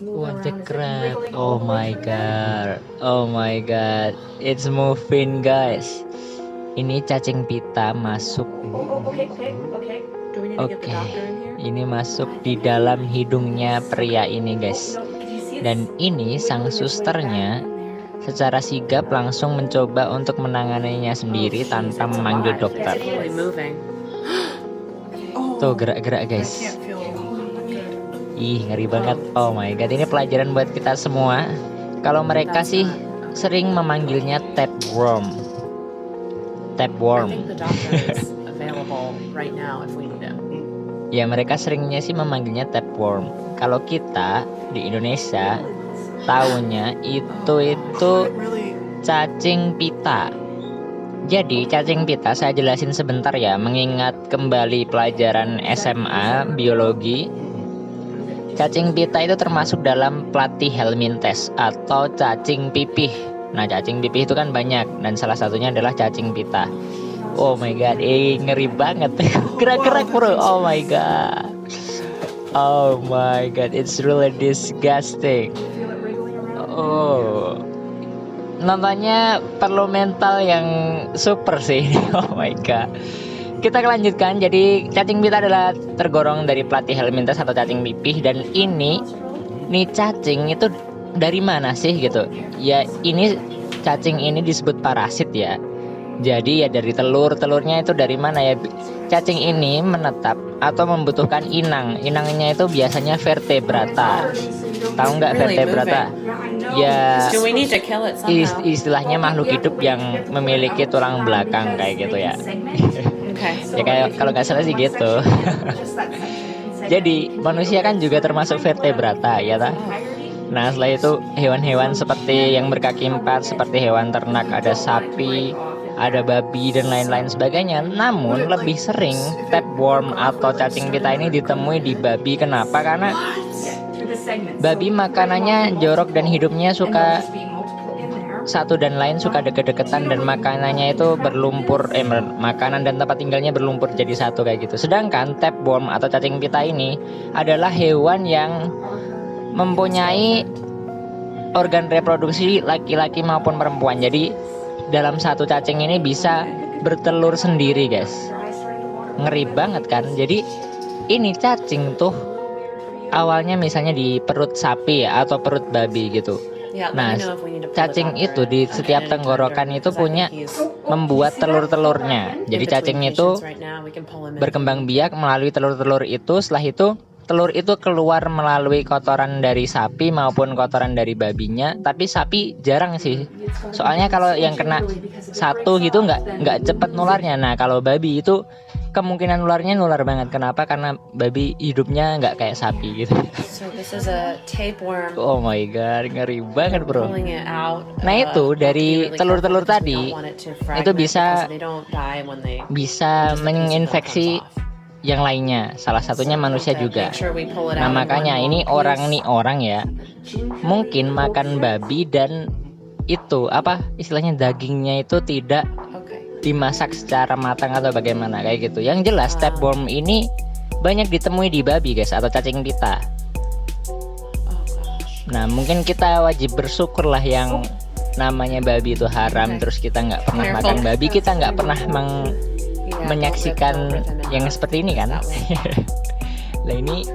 What the crap? Oh my god. Oh my god. It's moving, guys. Ini cacing pita masuk. Oke. Ini masuk di dalam hidungnya pria ini, guys. Dan ini sang susternya secara sigap langsung mencoba untuk menanganinya sendiri tanpa memanggil dokter. Tuh gerak-gerak, guys. Ih, ngeri banget. Oh my god, ini pelajaran buat kita semua. Kalau mereka sih sering memanggilnya tapeworm. Tapeworm. Ya, mereka seringnya sih memanggilnya tapeworm. Kalau kita di Indonesia taunya itu cacing pita. Jadi cacing pita saya jelasin sebentar ya, mengingat kembali pelajaran SMA biologi. Cacing pita itu termasuk dalam Platyhelminthes atau cacing pipih. Nah, cacing pipih itu kan banyak dan salah satunya adalah cacing pita. Oh my god, ngeri banget. Gerak-gerak, bro. Oh my god. Oh my god, it's really disgusting. Oh. Nontonnya perlu mental yang super sih. Oh my god. Kita lanjutkan. Jadi cacing pita adalah tergolong dari Platyhelminthes atau cacing pipih. Dan ini cacing itu dari mana sih gitu? Ya, ini cacing ini disebut parasit ya. Jadi ya dari telurnya itu dari mana ya? Cacing ini menetap atau membutuhkan inang. Inangnya itu biasanya vertebrata. Tahu nggak vertebrata? Ya, istilahnya makhluk hidup yang memiliki tulang belakang kayak gitu ya. Ya kayak kalau nggak salah sih gitu. Jadi manusia kan juga termasuk vertebrata ya tak? Nah, setelah itu hewan-hewan seperti yang berkaki empat seperti hewan ternak, ada sapi, ada babi dan lain-lain sebagainya. Namun lebih sering tapeworm atau cacing pita ini ditemui di babi. Kenapa? Karena babi makanannya jorok dan hidupnya suka satu dan lain suka deket-deketan dan makanannya itu berlumpur, makanan dan tempat tinggalnya berlumpur jadi satu kayak gitu. Sedangkan tapeworm atau cacing pita ini adalah hewan yang mempunyai organ reproduksi laki-laki maupun perempuan. Jadi dalam satu cacing ini bisa bertelur sendiri, guys. Ngeri banget kan? Jadi ini cacing tuh awalnya misalnya di perut sapi ya, atau perut babi gitu. Nah, cacing itu di setiap tenggorokan itu punya membuat telur-telurnya. Jadi cacing itu berkembang biak melalui telur-telur itu. Setelah itu telur itu keluar melalui kotoran dari sapi maupun kotoran dari babinya. Tapi sapi jarang sih. Soalnya kalau yang kena satu gitu nggak cepat nularnya. Nah, kalau babi itu kemungkinan nular banget. Kenapa? Karena babi hidupnya nggak kayak sapi gitu. Oh my god, ngeri banget bro. Nah itu dari telur-telur tadi itu bisa menginfeksi yang lainnya. Salah satunya manusia juga. Nah makanya ini orang ya, mungkin makan babi dan itu apa istilahnya dagingnya itu tidak dimasak secara matang atau bagaimana kayak gitu. Yang jelas tapeworm ini banyak ditemui di babi guys atau cacing pita. Nah mungkin kita wajib bersyukur lah yang namanya babi itu haram, terus kita nggak pernah makan babi, kita nggak pernah menyaksikan yang seperti ini kan. Nah ini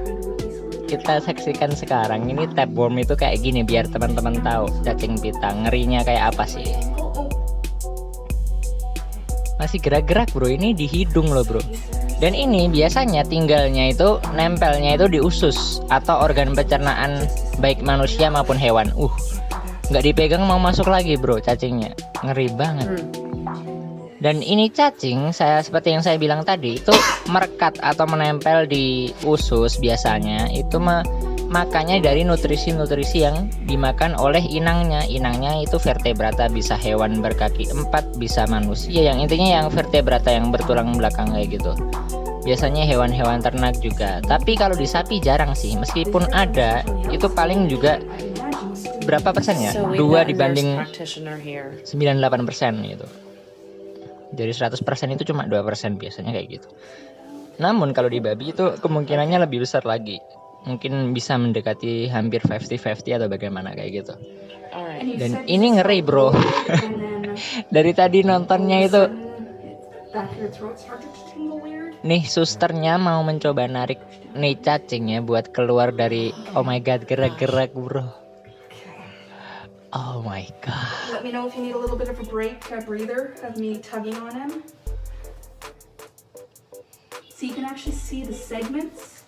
kita saksikan sekarang, ini tapeworm itu kayak gini biar teman-teman tahu cacing pita ngerinya kayak apa sih. Masih gerak-gerak bro, ini di hidung loh bro. Dan ini biasanya tinggalnya itu nempelnya itu di usus atau organ pencernaan baik manusia maupun hewan. Nggak dipegang mau masuk lagi bro cacingnya, ngeri banget. Dan ini cacing seperti yang saya bilang tadi itu merekat atau menempel di usus biasanya itu makanya dari nutrisi-nutrisi yang dimakan oleh inangnya. Inangnya itu vertebrata, bisa hewan berkaki empat, bisa manusia, yang intinya yang vertebrata yang bertulang belakang kayak gitu. Biasanya hewan-hewan ternak juga. Tapi kalau di sapi jarang sih, meskipun ada itu paling juga berapa persen ya? 2 dibanding 98% gitu. Dari 100% itu cuma 2% biasanya kayak gitu. Namun kalau di babi itu kemungkinannya lebih besar lagi. mungkin bisa mendekati hampir 50-50 atau bagaimana kayak gitu. Alright. Dan ini ngeri bro. Dari tadi nontonnya itu nih susternya mau mencoba narik nih cacingnya buat keluar dari, oh my god, gerak-gerak bro. Oh my god. Let me know if you need a little bit of a break, a breather of me tugging on him. So you can actually see the segments.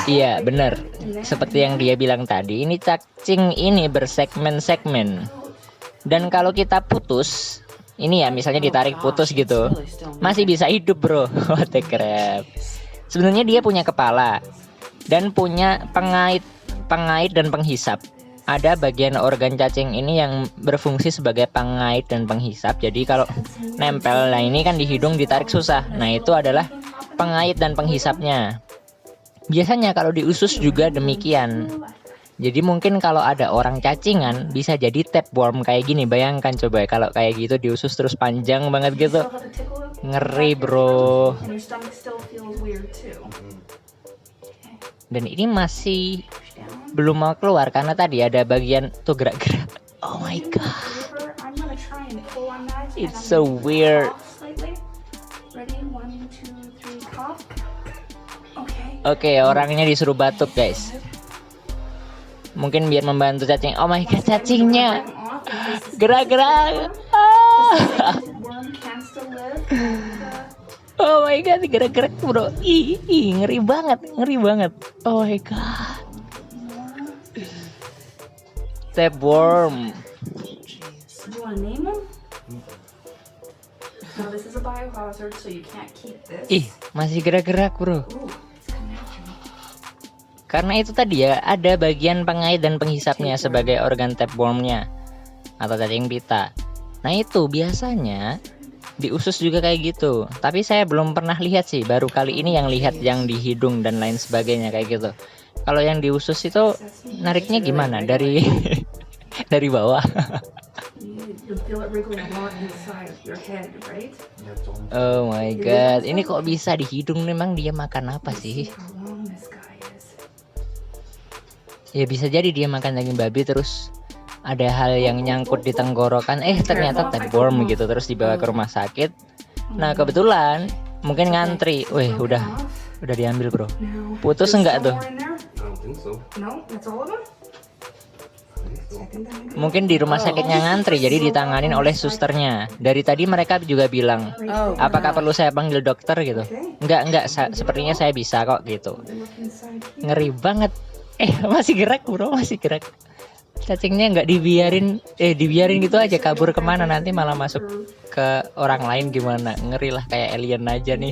Iya benar, seperti yang dia bilang tadi, ini cacing ini bersegmen-segmen. Dan kalau kita putus, ini ya misalnya ditarik putus gitu, masih bisa hidup bro. What the crap. Sebenarnya dia punya kepala dan punya pengait dan penghisap. Ada bagian organ cacing ini yang berfungsi sebagai pengait dan penghisap. Jadi kalau nempel, nah ini kan di hidung ditarik susah. Nah itu adalah pengait dan penghisapnya. Biasanya kalau di usus juga demikian. Jadi mungkin kalau ada orang cacingan bisa jadi tapeworm kayak gini. Bayangkan coba kalau kayak gitu di usus terus panjang banget gitu. Ngeri bro. Dan ini masih belum mau keluar karena tadi ada bagian tuh gerak-gerak. Oh my god. It's so weird. Oke, orangnya disuruh batuk guys. Mungkin biar membantu cacing. Oh my god, cacingnya gerak-gerak. Oh my god, gerak-gerak bro. Ih, ngeri banget, ngeri banget. Oh my god. Tapeworm. You want to name them? No, this is a biohazard, so you can't keep this. Ih, masih gerak-gerak bro. Karena itu tadi ya, ada bagian pengait dan penghisapnya sebagai organ tapewormnya atau cacing pita. Nah itu biasanya di usus juga kayak gitu. Tapi saya belum pernah lihat sih, baru kali ini yang lihat yang di hidung dan lain sebagainya kayak gitu. Kalau yang di usus itu nariknya gimana? Dari dari bawah. Oh my god, ini kok bisa di hidung? Memang dia makan apa sih? Ya bisa jadi dia makan daging babi terus ada hal yang nyangkut di tenggorokan, ternyata tapeworm gitu, terus dibawa ke rumah sakit. Nah kebetulan mungkin ngantri, udah diambil bro. Putus enggak tuh? Mungkin di rumah sakitnya ngantri, jadi ditanganin oleh susternya. Dari tadi mereka juga bilang, apakah perlu saya panggil dokter gitu? Enggak, sepertinya saya bisa kok gitu. Ngeri banget. Masih gerak bro, masih gerak. Cacingnya nggak dibiarin gitu aja kabur kemana, nanti malah masuk ke orang lain gimana. Ngeri lah, kayak alien aja nih.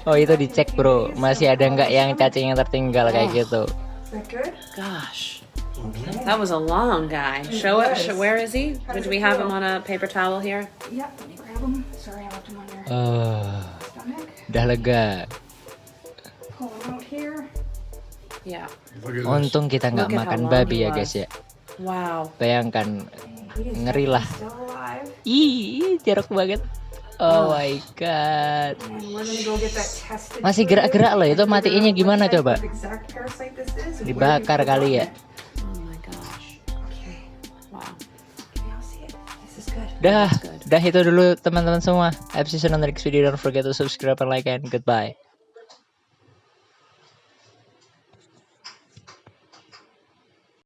Oh itu dicek bro, masih ada nggak yang cacing yang tertinggal kayak gitu. Gosh, that was a long guy. Show it. Where is he? Do we have him on a paper towel here? Yep, let me grab him. Sorry, I left him on your stomach. Udah lega. Pull him out here. Yeah. Untung kita nggak Look at makan how long babi he ya was. guys ya. Wow. Bayangkan, ngeri lah. Still alive. Ih, jorok banget. Oh my god. And we're gonna go get that tested. Masih gerak-gerak loh, itu matiinnya gimana coba? Exact parasite this is and where Dibakar we put kali it. ya. Oh my gosh. Okay. Wow. Now see it. This is good. Dah itu dulu teman-teman semua. Episode next video, don't forget to subscribe and like and goodbye.